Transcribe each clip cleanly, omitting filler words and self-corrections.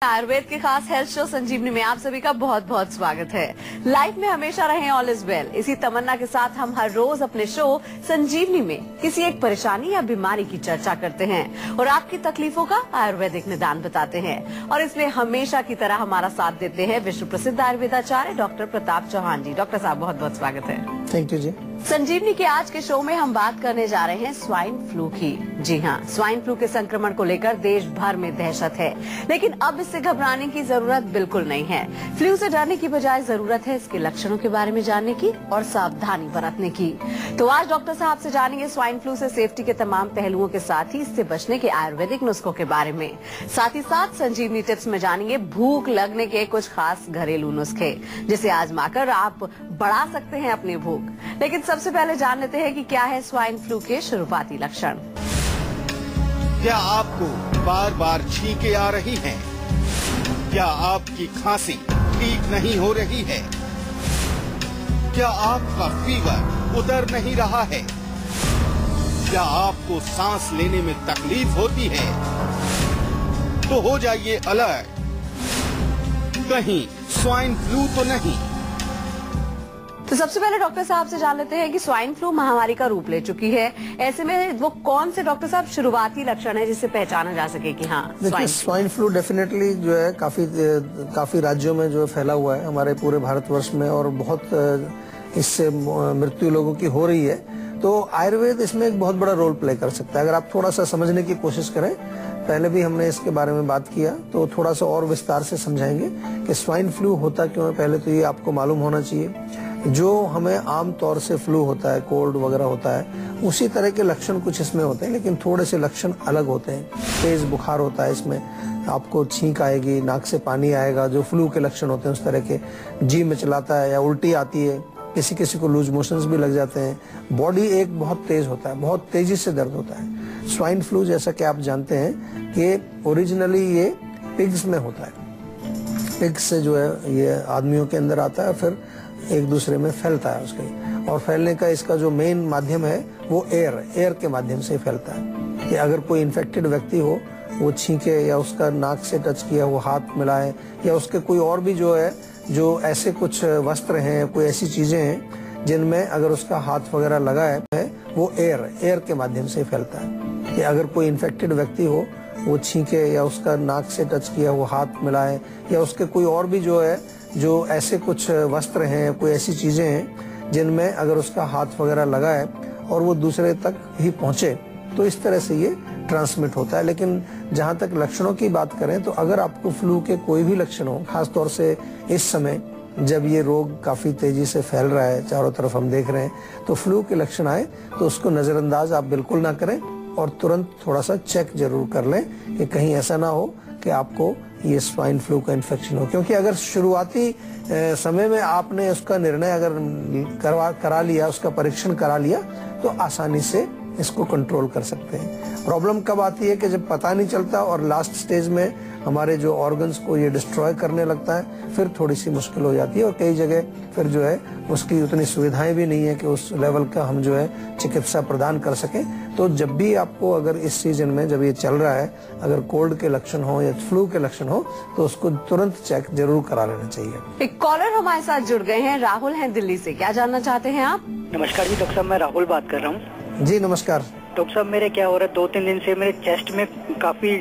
आयुर्वेद के खास health show संजीवनी में आप सभी का बहुत बहुत स्वागत है। लाइफ में हमेशा रहें, ऑल इज वेल, इसी तमन्ना के साथ हम हर रोज अपने शो संजीवनी में किसी एक परेशानी या बीमारी की चर्चा करते हैं और आपकी तकलीफों का आयुर्वेदिक निदान बताते हैं। और इसलिए हमेशा की तरह हमारा साथ देते हैं विश्व प्रसिद्ध आयुर्वेदाचार्य डॉक्टर प्रताप चौहान जी। डॉक्टर साहब बहुत बहुत स्वागत है। थैंक यू जी। संजीवनी के आज के शो में हम बात करने जा रहे हैं स्वाइन फ्लू की। जी हाँ, स्वाइन फ्लू के संक्रमण को लेकर देश भर में दहशत है, लेकिन अब इससे घबराने की जरूरत बिल्कुल नहीं है। फ्लू से डरने की बजाय जरूरत है इसके लक्षणों के बारे में जानने की और सावधानी बरतने की। तो आज डॉक्टर साहब से जानेंगे स्वाइन फ्लू से सेफ्टी के तमाम पहलुओं के साथ ही इससे बचने के आयुर्वेदिक नुस्खों के बारे में। साथ ही साथ संजीवनी टिप्स में जानेंगे भूख लगने के कुछ खास घरेलू नुस्खे, जिसे आजमाकर आप बढ़ा सकते हैं अपनी भूख। लेकिन सबसे पहले जान लेते हैं कि क्या है स्वाइन फ्लू के शुरुआती लक्षण। क्या आपको बार बार छींकें आ रही हैं? क्या आपकी खांसी ठीक नहीं हो रही है? क्या आपका फीवर उतर नहीं रहा है? क्या आपको सांस लेने में तकलीफ होती है? तो हो जाइए अलर्ट, कहीं स्वाइन फ्लू तो नहीं। तो सबसे पहले डॉक्टर साहब से जान लेते हैं कि स्वाइन फ्लू महामारी का रूप ले चुकी है। ऐसे में वो कौन से डॉक्टर साहब शुरुआती लक्षण है जिससे पहचाना जा सके कि हाँ देखिए, स्वाइन फ्लू डेफिनेटली जो है काफी राज्यों में जो फैला हुआ है हमारे पूरे भारतवर्ष में, और बहुत इससे मृत्यु लोगों की हो रही है। तो आयुर्वेद इसमें एक बहुत बड़ा रोल प्ले कर सकता है अगर आप थोड़ा सा समझने की कोशिश करें। पहले भी हमने इसके बारे में बात किया, तो थोड़ा सा और विस्तार से समझाएंगे कि स्वाइन फ्लू होता क्यों है। पहले तो ये आपको मालूम होना चाहिए, जो हमें आम तौर से फ्लू होता है, कोल्ड वगैरह होता है, उसी तरह के लक्षण कुछ इसमें होते हैं, लेकिन थोड़े से लक्षण अलग होते हैं। तेज बुखार होता है, इसमें आपको छींक आएगी, नाक से पानी आएगा, जो फ्लू के लक्षण होते हैं उस तरह के। जी मिचलाता है या उल्टी आती है, किसी किसी को लूज मोशंस भी लग जाते हैं। बॉडी एक बहुत तेज होता है, बहुत तेजी से दर्द होता है। स्वाइन फ्लू जैसा कि आप जानते हैं कि ओरिजिनली ये पिग्स में होता है। पिग्स से जो है ये आदमियों के अंदर आता है, फिर एक दूसरे में फैलता है उसके, और फैलने का इसका जो मेन माध्यम है वो एयर के माध्यम से फैलता है। कि अगर कोई इन्फेक्टेड व्यक्ति हो, वो छींके या उसका नाक से टच किया वो हाथ मिलाए, या उसके कोई और भी जो है जो ऐसे कुछ वस्त्र हैं, कोई ऐसी चीजें हैं जिनमें अगर उसका हाथ वगैरह लगा है, वो एयर के माध्यम से फैलता है। कि अगर कोई इन्फेक्टेड व्यक्ति हो, वो छींके या उसका नाक से टच किया वो हाथ मिलाए, या उसके कोई और भी जो है जो ऐसे कुछ वस्त्र हैं, कोई ऐसी चीजें हैं जिनमें अगर उसका हाथ वगैरह लगा है और वो दूसरे तक ही पहुंचे, तो इस तरह से ये ट्रांसमिट होता है। लेकिन जहां तक लक्षणों की बात करें, तो अगर आपको फ्लू के कोई भी लक्षण हो, खासतौर से इस समय जब ये रोग काफी तेजी से फैल रहा है, चारों तरफ हम देख रहे हैं, तो फ्लू के लक्षण आए तो उसको नजरअंदाज आप बिल्कुल ना करें, और तुरंत थोड़ा सा चेक जरूर कर लें कि कहीं ऐसा ना हो कि आपको ये स्वाइन फ्लू का इन्फेक्शन हो। क्योंकि अगर शुरुआती समय में आपने उसका निर्णय अगर करा लिया, उसका परीक्षण करा लिया, तो आसानी से इसको कंट्रोल कर सकते हैं। प्रॉब्लम कब आती है कि जब पता नहीं चलता और लास्ट स्टेज में हमारे जो ऑर्गन्स को ये डिस्ट्रॉय करने लगता है, फिर थोड़ी सी मुश्किल हो जाती है। और कई जगह फिर जो है उसकी उतनी सुविधाएं भी नहीं है कि उस लेवल का हम जो है चिकित्सा प्रदान कर सकें। तो जब भी आपको अगर इस सीजन में जब ये चल रहा है, अगर कोल्ड के लक्षण हो या फ्लू के लक्षण हो, तो उसको तुरंत चेक जरूर करा लेना चाहिए। एक कॉलर हमारे साथ जुड़ गए हैं, राहुल हैं दिल्ली से। क्या जानना चाहते हैं आप? नमस्कार जी डॉक्टर साहब, मैं राहुल बात कर रहा हूँ। जी नमस्कार। डॉक्टर साहब, मेरे क्या हो रहा है, 2-3 दिन से मेरे चेस्ट में काफी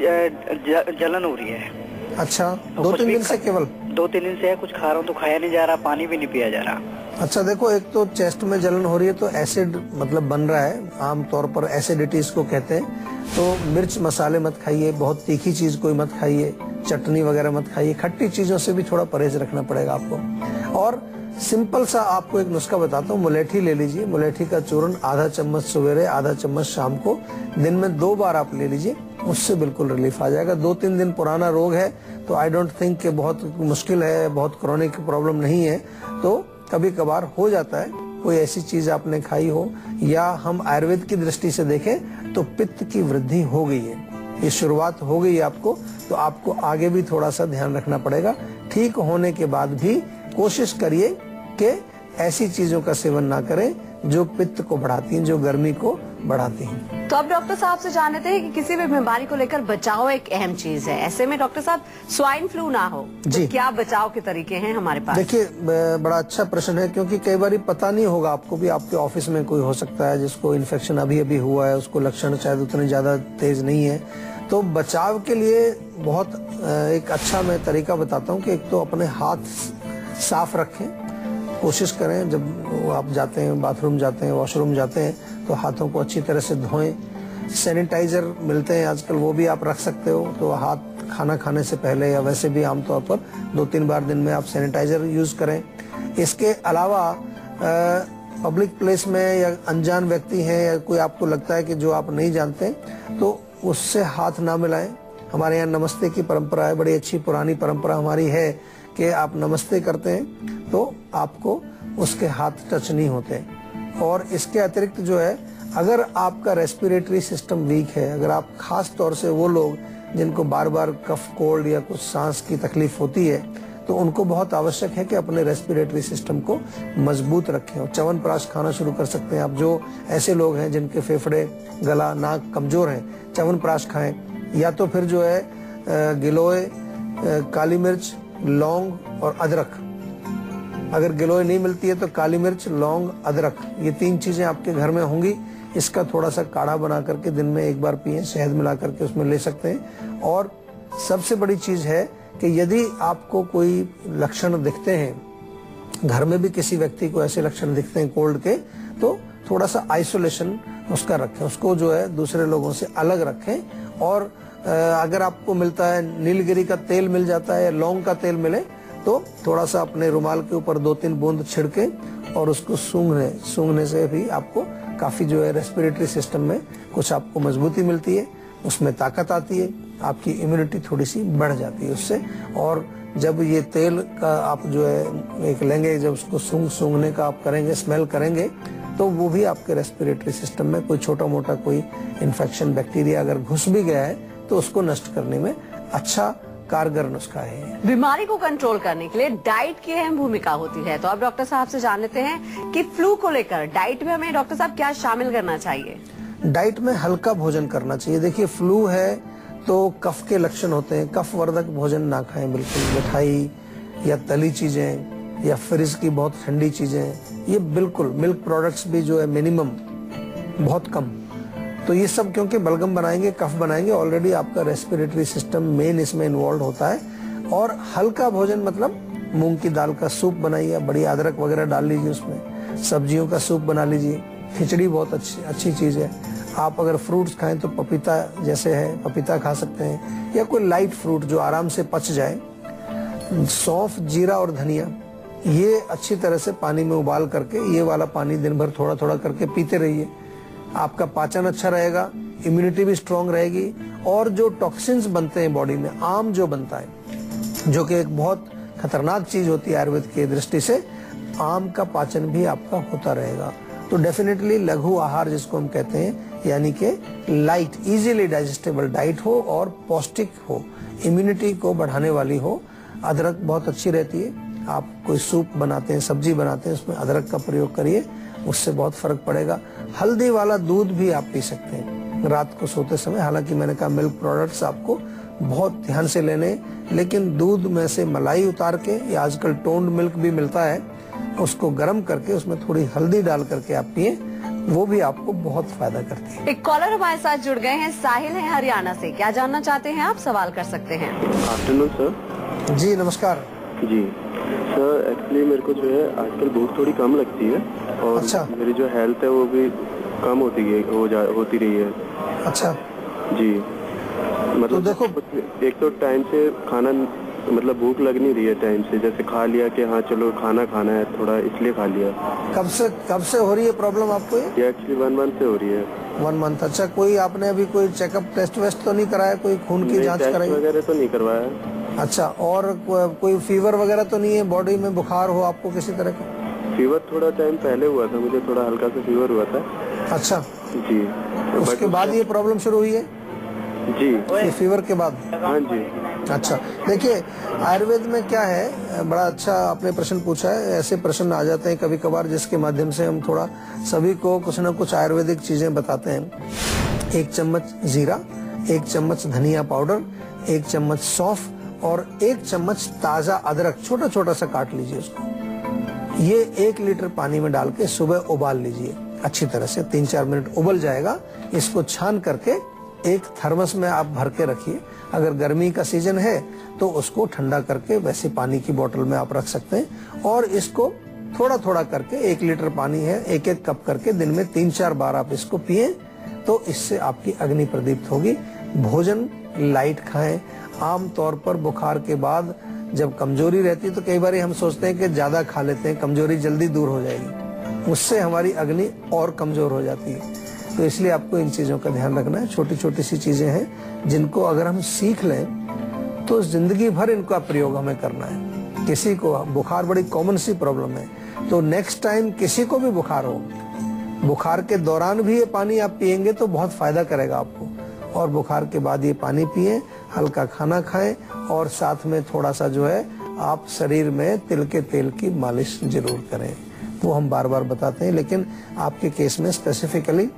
जलन हो रही है। अच्छा, 2-3 दिन से? केवल 2-3 दिन से है। कुछ खा रहा हूँ तो खाया नहीं जा रहा, पानी भी नहीं पिया जा रहा। अच्छा देखो, एक तो चेस्ट में जलन हो रही है तो एसिड मतलब बन रहा है, आमतौर पर एसिडिटी इसको कहते हैं। तो मिर्च मसाले मत खाइए, बहुत तीखी चीज कोई मत खाइए, चटनी वगैरह मत खाइए, खट्टी चीजों से भी थोड़ा परहेज रखना पड़ेगा आपको। और सिंपल सा आपको एक नुस्खा बताता हूँ, मुलेठी ले लीजिए। मुलेठी का चूर्ण आधा चम्मच सवेरे, आधा चम्मच शाम को, दिन में 2 बार आप ले लीजिए, उससे बिल्कुल रिलीफ आ जाएगा। 2-3 दिन पुराना रोग है तो आई डोंट थिंक कि बहुत मुश्किल है, बहुत क्रोनिक प्रॉब्लम नहीं है। तो कभी कभार हो जाता है, कोई ऐसी चीज आपने खाई हो, या हम आयुर्वेद की दृष्टि से देखें तो पित्त की वृद्धि हो गई है, ये शुरुआत हो गई है आपको, तो आपको आगे भी थोड़ा सा ध्यान रखना पड़ेगा। ठीक होने के बाद भी कोशिश करिए कि ऐसी चीजों का सेवन ना करें जो पित्त को बढ़ाती हैं, जो गर्मी को बढ़ाती हैं। तो अब डॉक्टर साहब से जानते हैं कि किसी भी बीमारी को लेकर बचाव एक अहम चीज है। ऐसे में डॉक्टर साहब स्वाइन फ्लू ना हो तो क्या बचाव के तरीके हैं हमारे पास? देखिए, बड़ा अच्छा प्रश्न है, क्योंकि कई बार पता नहीं होगा आपको भी। आपके ऑफिस में कोई हो सकता है जिसको इन्फेक्शन अभी अभी हुआ है, उसको लक्षण शायद उतने ज्यादा तेज नहीं है। तो बचाव के लिए बहुत एक अच्छा मैं तरीका बताता हूँ कि एक तो अपने हाथ साफ रखें। कोशिश करें जब आप जाते हैं, बाथरूम जाते हैं, वॉशरूम जाते हैं, तो हाथों को अच्छी तरह से धोएं। सैनिटाइजर मिलते हैं आजकल, वो भी आप रख सकते हो। तो हाथ खाना खाने से पहले या वैसे भी आमतौर पर 2-3 बार दिन में आप सैनिटाइजर यूज करें। इसके अलावा पब्लिक प्लेस में या अनजान व्यक्ति हैं या कोई आपको लगता है कि जो आप नहीं जानते, तो उससे हाथ ना मिलाएं। हमारे यहाँ नमस्ते की परंपरा है, बड़ी अच्छी पुरानी परंपरा हमारी है कि आप नमस्ते करते हैं तो आपको उसके हाथ टच नहीं होते। और इसके अतिरिक्त जो है, अगर आपका रेस्पिरेटरी सिस्टम वीक है, अगर आप खास तौर से वो लोग जिनको बार बार कफ कोल्ड या कुछ सांस की तकलीफ होती है, तो उनको बहुत आवश्यक है कि अपने रेस्पिरेटरी सिस्टम को मजबूत रखें और च्यवनप्राश खाना शुरू कर सकते हैं आप। जो ऐसे लोग हैं जिनके फेफड़े, गला, नाक कमजोर हैं, च्यवनप्राश खाएं। या तो फिर जो है गिलोय, काली मिर्च, लौंग और अदरक। अगर गिलोय नहीं मिलती है तो काली मिर्च, लौंग, अदरक, ये 3 चीजें आपके घर में होंगी। इसका थोड़ा सा काढ़ा बना करके दिन में 1 बार पिए, शहद मिला करके उसमें ले सकते हैं। और सबसे बड़ी चीज है कि यदि आपको कोई लक्षण दिखते हैं, घर में भी किसी व्यक्ति को ऐसे लक्षण दिखते हैं कोल्ड के, तो थोड़ा सा आइसोलेशन उसका रखें, उसको जो है दूसरे लोगों से अलग रखें। और अगर आपको मिलता है नीलगिरी का तेल मिल जाता है या लौंग का तेल मिले, तो थोड़ा सा अपने रुमाल के ऊपर 2-3 बूंद छिड़के और उसको सूंघने से भी आपको काफी जो है रेस्पिरेटरी सिस्टम में कुछ आपको मजबूती मिलती है, उसमें ताकत आती है, आपकी इम्यूनिटी थोड़ी सी बढ़ जाती है उससे। और जब ये तेल का आप जो है एक लेंगे, जब उसको सूंघने का आप करेंगे, स्मेल करेंगे, तो वो भी आपके रेस्पिरेटरी सिस्टम में कोई छोटा मोटा कोई इन्फेक्शन, बैक्टीरिया अगर घुस भी गया है तो उसको नष्ट करने में अच्छा कारगर नुस्खा है। बीमारी को कंट्रोल करने के लिए डाइट की अहम भूमिका होती है। तो अब डॉक्टर साहब से जान लेते हैं कि फ्लू को लेकर डाइट में हमें डॉक्टर साहब क्या शामिल करना चाहिए? डाइट में हल्का भोजन करना चाहिए। देखिए, फ्लू है तो कफ के लक्षण होते हैं, कफ वर्धक भोजन ना खाएं बिल्कुल। मिठाई या तली चीजें या फ्रिज की बहुत ठंडी चीजें, ये बिल्कुल, मिल्क प्रोडक्ट्स भी जो है मिनिमम, बहुत कम। तो ये सब क्योंकि बलगम बनाएंगे, कफ बनाएंगे, ऑलरेडी आपका रेस्पिरेटरी सिस्टम मेन इसमें इन्वॉल्व होता है। और हल्का भोजन मतलब मूंग की दाल का सूप बनाइए, बड़ी अदरक वगैरह डाल लीजिए उसमें, सब्जियों का सूप बना लीजिए, खिचड़ी बहुत अच्छी चीज है। आप अगर फ्रूट्स खाएं तो पपीता जैसे है, पपीता खा सकते हैं, या कोई लाइट फ्रूट जो आराम से पच जाए। सौंफ, जीरा और धनिया, ये अच्छी तरह से पानी में उबाल करके, ये वाला पानी दिन भर थोड़ा थोड़ा करके पीते रहिए। आपका पाचन अच्छा रहेगा, इम्यूनिटी भी स्ट्रांग रहेगी। और जो टॉक्सिन्स बनते हैं बॉडी में, आम जो बनता है, जो कि एक बहुत खतरनाक चीज होती है आयुर्वेद की दृष्टि से, आम का पाचन भी आपका होता रहेगा। तो डेफिनेटली लघु आहार जिसको हम कहते हैं, यानी कि लाइट, इजीली डाइजेस्टेबल डाइट हो और पौष्टिक हो, इम्यूनिटी को बढ़ाने वाली हो। अदरक बहुत अच्छी रहती है। आप कोई सूप बनाते हैं, सब्जी बनाते हैं, उसमें अदरक का प्रयोग करिए, उससे बहुत फर्क पड़ेगा। हल्दी वाला दूध भी आप पी सकते हैं रात को सोते समय। हालांकि मैंने कहा मिल्क प्रोडक्ट्स आपको बहुत ध्यान से लेने, लेकिन दूध में से मलाई उतार के, या आजकल टोन्ड मिल्क भी मिलता है, उसको गर्म करके उसमें थोड़ी हल्दी डाल करके आप पिए, वो भी आपको बहुत फायदा करती है। एक कॉलर हमारे साथ जुड़ गए हैं, साहिल है हरियाणा से। क्या जानना चाहते हैं आप? सवाल कर सकते हैं। Afternoon sir. जी नमस्कार जी सर, एक्चुअली मेरे को जो है आजकल भूख थोड़ी कम लगती है और अच्छा। मेरी जो हेल्थ है वो भी कम होती रही है। अच्छा जी, मतलब तो देखो, एक तो टाइम से खाना, मतलब भूख लग नहीं रही है टाइम से, जैसे खा लिया कि हाँ चलो खाना खाना है थोड़ा, इसलिए खा लिया। कब से हो रही है प्रॉब्लम आपको? ये एक्चुअली 1 मंथ से हो रही है। 1 मंथ। अच्छा, कोई आपने अभी कोई चेकअप, टेस्ट वेस्ट तो नहीं कराया? कोई खून की जांच कराई वगैरह तो नहीं करवाया। अच्छा, और कोई फीवर वगैरह तो नहीं है? बॉडी में बुखार हो आपको किसी तरह का? फीवर थोड़ा टाइम पहले हुआ था, मुझे थोड़ा हल्का सा फीवर हुआ था। अच्छा जी, उसके बाद ये प्रॉब्लम शुरू हुई है? जी, ये फीवर के बाद? हाँ जी। अच्छा, देखिए आयुर्वेद में क्या है, बड़ा अच्छा आपने प्रश्न पूछा है। ऐसे प्रश्न आ जाते हैं कभी कभार जिसके माध्यम से हम थोड़ा सभी को कुछ न कुछ आयुर्वेदिक चीजें बताते हैं। 1 चम्मच जीरा, 1 चम्मच धनिया पाउडर, 1 चम्मच सौंफ और 1 चम्मच ताजा अदरक छोटा छोटा सा काट लीजिए उसको। ये 1 लीटर पानी में डाल के सुबह उबाल लीजिए अच्छी तरह से। 3-4 मिनट उबल जाएगा, इसको छान करके एक थर्मस में आप भर के रखिए। अगर गर्मी का सीजन है तो उसको ठंडा करके वैसे पानी की बोतल में आप रख सकते हैं और इसको थोड़ा थोड़ा करके 1 लीटर पानी है 1-1 कप करके दिन में 3-4 बार आप इसको पिए तो इससे आपकी अग्नि प्रदीप्त होगी। भोजन लाइट खाएं। आम तौर पर बुखार के बाद जब कमजोरी रहती है तो कई बार हम सोचते हैं कि ज्यादा खा लेते हैं, कमजोरी जल्दी दूर हो जाएगी, उससे हमारी अग्नि और कमजोर हो जाती है। तो इसलिए आपको इन चीजों का ध्यान रखना है। छोटी छोटी सी चीजें हैं जिनको अगर हम सीख लें तो जिंदगी भर इनका प्रयोग हमें करना है। किसी को बुखार बड़ी कॉमन सी प्रॉब्लम है, तो नेक्स्ट टाइम किसी को भी बुखार हो, बुखार के दौरान भी ये पानी आप पिएंगे तो बहुत फायदा करेगा आपको। और बुखार के बाद ये पानी पिए, हल्का खाना खाएं और साथ में थोड़ा सा जो है आप शरीर में तिल के तेल की मालिश जरूर करें। वो हम बार बार बताते हैं, लेकिन आपके केस में स्पेसिफिकली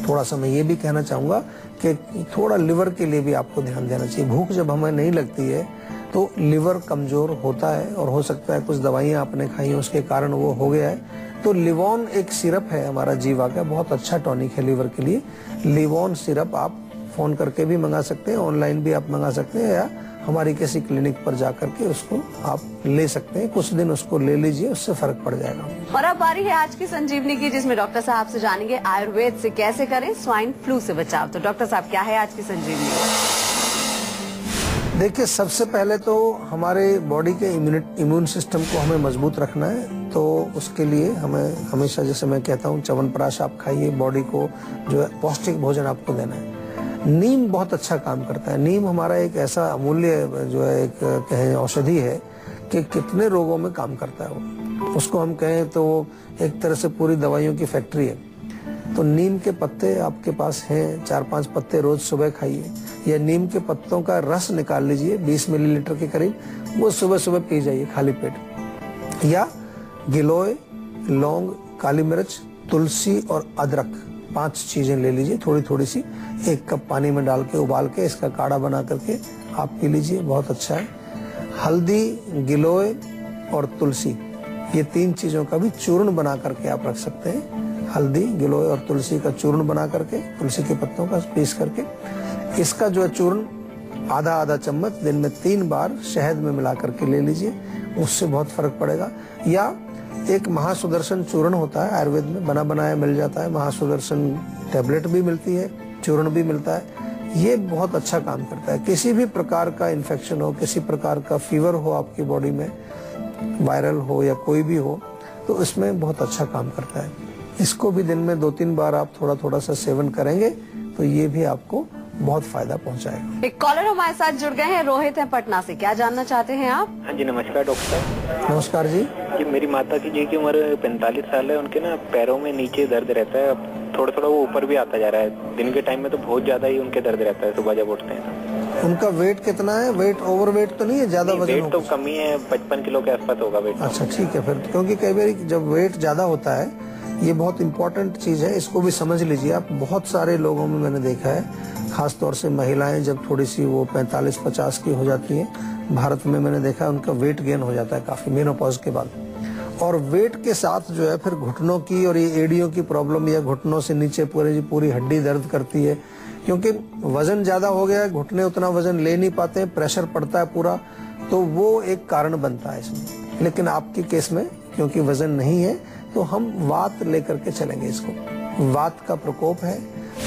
थोड़ा सा मैं ये भी कहना चाहूंगा कि थोड़ा लिवर के लिए भी आपको ध्यान देना चाहिए। भूख जब हमें नहीं लगती है तो लिवर कमजोर होता है और हो सकता है कुछ दवाइयां आपने खाई उसके कारण वो हो गया है। तो लिवोन एक सिरप है हमारा जीवा का, बहुत अच्छा टॉनिक है लिवर के लिए। लिवोन सिरप आप फोन करके भी मंगा सकते हैं, ऑनलाइन भी आप मंगा सकते हैं या हमारी किसी क्लिनिक पर जाकर के उसको आप ले सकते हैं। कुछ दिन उसको ले लीजिए, उससे फर्क पड़ जाएगा। और अब बारी है आज की संजीवनी की, जिसमें डॉक्टर साहब से जानेंगे आयुर्वेद से कैसे करें स्वाइन फ्लू से बचाव। तो डॉक्टर साहब क्या है आज की संजीवनी? देखिए, सबसे पहले तो हमारे बॉडी के इम्यून सिस्टम को हमें मजबूत रखना है। तो उसके लिए हमें हमेशा, जैसे मैं कहता हूँ, च्यवनप्राश आप खाइए, बॉडी को जो है पौष्टिक भोजन आपको देना है। नीम बहुत अच्छा काम करता है। नीम हमारा एक ऐसा अमूल्य जो है एक कहें औषधि है कि कितने रोगों में काम करता है वो। उसको हम कहें तो एक तरह से पूरी दवाइयों की फैक्ट्री है। तो नीम के पत्ते आपके पास हैं, 4-5 पत्ते रोज सुबह खाइए, या नीम के पत्तों का रस निकाल लीजिए 20 मिलीलीटर के करीब, वो सुबह सुबह पी जाइए खाली पेट। या गिलोय, लौंग, काली मिर्च, तुलसी और अदरक 5 चीजें ले लीजिए, थोड़ी थोड़ी सी 1 कप पानी में डाल के उबाल के इसका काढ़ा बना करके आप पी लीजिए, बहुत अच्छा है। हल्दी, गिलोय और तुलसी, ये 3 चीजों का भी चूर्ण बना करके आप रख सकते हैं। हल्दी, गिलोय और तुलसी का चूर्ण बना करके, तुलसी के पत्तों का पीस करके, इसका जो है चूर्ण आधा चम्मच दिन में 3 बार शहद में मिला करके ले लीजिए, उससे बहुत फर्क पड़ेगा। या एक महासुदर्शन चूर्ण होता है, आयुर्वेद में बना बनाया मिल जाता है, महासुदर्शन टैबलेट भी मिलती है, चूर्ण भी मिलता है। ये बहुत अच्छा काम करता है। किसी भी प्रकार का इन्फेक्शन हो, किसी प्रकार का फीवर हो आपकी बॉडी में, वायरल हो या कोई भी हो, तो इसमें बहुत अच्छा काम करता है। इसको भी दिन में 2-3 बार आप थोड़ा थोड़ा सा सेवन करेंगे तो ये भी आपको बहुत फायदा पहुंचाएगा। एक कॉलर हमारे साथ जुड़ गए हैं, रोहित है पटना से। क्या जानना चाहते हैं आप? हाँ जी, नमस्कार डॉक्टर साहब। नमस्कार जी। जी, मेरी माता जी की उम्र 45 साल है। उनके ना पैरों में नीचे दर्द रहता है, अब थोड़ा थोड़ा वो ऊपर भी आता जा रहा है। दिन के टाइम में तो बहुत ज्यादा ही उनके दर्द रहता है सुबह जब उठते हैं। उनका वेट कितना है? वेट ओवर वेट तो नहीं है, ज्यादा वजन? वेट तो कम ही है, 55 किलो के आसपास होगा वेट। अच्छा, ठीक है फिर, क्योंकि कई बार जब वेट ज्यादा होता है, ये बहुत इंपॉर्टेंट चीज है, इसको भी समझ लीजिए आप। बहुत सारे लोगों में मैंने देखा है, खासतौर से महिलाएं जब थोड़ी सी वो 45-50 की हो जाती हैं, भारत में मैंने देखा है उनका वेट गेन हो जाता है काफी मेनोपॉज के बाद। और वेट के साथ जो है फिर घुटनों की और ये एड़ियों की प्रॉब्लम, या घुटनों से नीचे पूरी हड्डी दर्द करती है, क्योंकि वजन ज्यादा हो गया है, घुटने उतना वजन ले नहीं पाते हैं, प्रेशर पड़ता है पूरा, तो वो एक कारण बनता है इसमें। लेकिन आपके केस में क्योंकि वजन नहीं है तो हम वात लेकर के चलेंगे इसको। वात का प्रकोप है,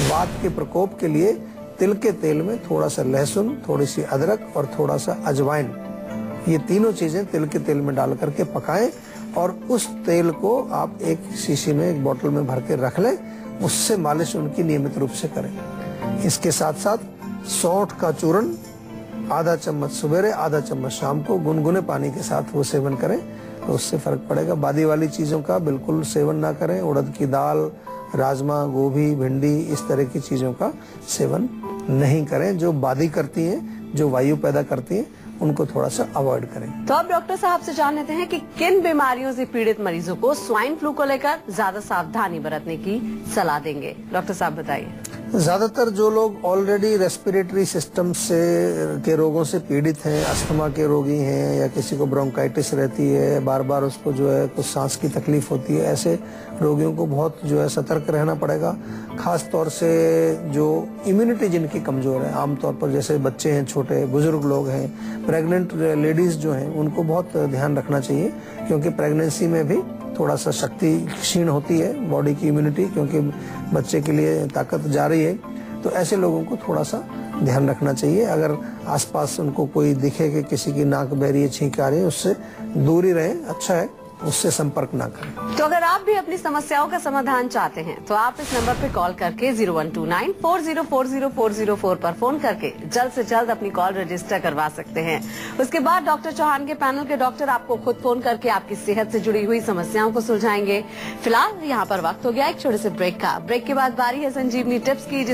वात के प्रकोप के लिए तिल के तेल में थोड़ा सा लहसुन, थोड़ी सी अदरक और थोड़ा सा अजवाइन, ये तीनों चीजें तिल के तेल में डाल करके पकाएं और उस तेल को आप एक शीशी में, एक बोतल में भर के रख लें, उससे मालिश उनकी नियमित रूप से करें। इसके साथ साथ सौंठ का चूर्ण आधा चम्मच सवेरे, आधा चम्मच शाम को गुनगुने पानी के साथ वो सेवन करें तो उससे फर्क पड़ेगा। बादी वाली चीजों का बिल्कुल सेवन ना करें। उड़द की दाल, राजमा, गोभी, भिंडी, इस तरह की चीजों का सेवन नहीं करें जो बादी करती हैं। जो वायु पैदा करती है उनको थोड़ा सा अवॉइड करें। तो अब डॉक्टर साहब से जान लेते हैं कि किन बीमारियों से पीड़ित मरीजों को स्वाइन फ्लू को लेकर ज्यादा सावधानी बरतने की सलाह देंगे। डॉक्टर साहब बताइए। ज्यादातर जो लोग ऑलरेडी रेस्पिरेटरी सिस्टम से के रोगों से पीड़ित हैं, अस्थमा के रोगी हैं या किसी को ब्रोंकाइटिस रहती है, बार बार उसको जो है कुछ सांस की तकलीफ होती है, ऐसे रोगियों को बहुत जो है सतर्क रहना पड़ेगा। खास तौर से जो इम्यूनिटी जिनकी कमजोर है, आमतौर पर जैसे बच्चे हैं, छोटे बुजुर्ग लोग हैं, प्रेग्नेंट लेडीज जो हैं, उनको बहुत ध्यान रखना चाहिए क्योंकि प्रेगनेंसी में भी थोड़ा सा शक्ति क्षीण होती है बॉडी की इम्यूनिटी, क्योंकि बच्चे के लिए ताकत जा रही है। तो ऐसे लोगों को थोड़ा सा ध्यान रखना चाहिए। अगर आसपास उनको कोई दिखे कि किसी की नाक बह रही है, छींक आ रही है, उससे दूर ही रहें, अच्छा है, उससे संपर्क ना करें। तो अगर आप भी अपनी समस्याओं का समाधान चाहते हैं तो आप इस नंबर पर कॉल करके 0129404004 पर फोन करके जल्द से जल्द अपनी कॉल रजिस्टर करवा सकते हैं। उसके बाद डॉक्टर चौहान के पैनल के डॉक्टर आपको खुद फोन करके आपकी सेहत से जुड़ी हुई समस्याओं को सुलझाएंगे। फिलहाल यहाँ पर वक्त हो गया एक छोटे से ब्रेक का। ब्रेक के बाद बारी है संजीवनी टिप्स की।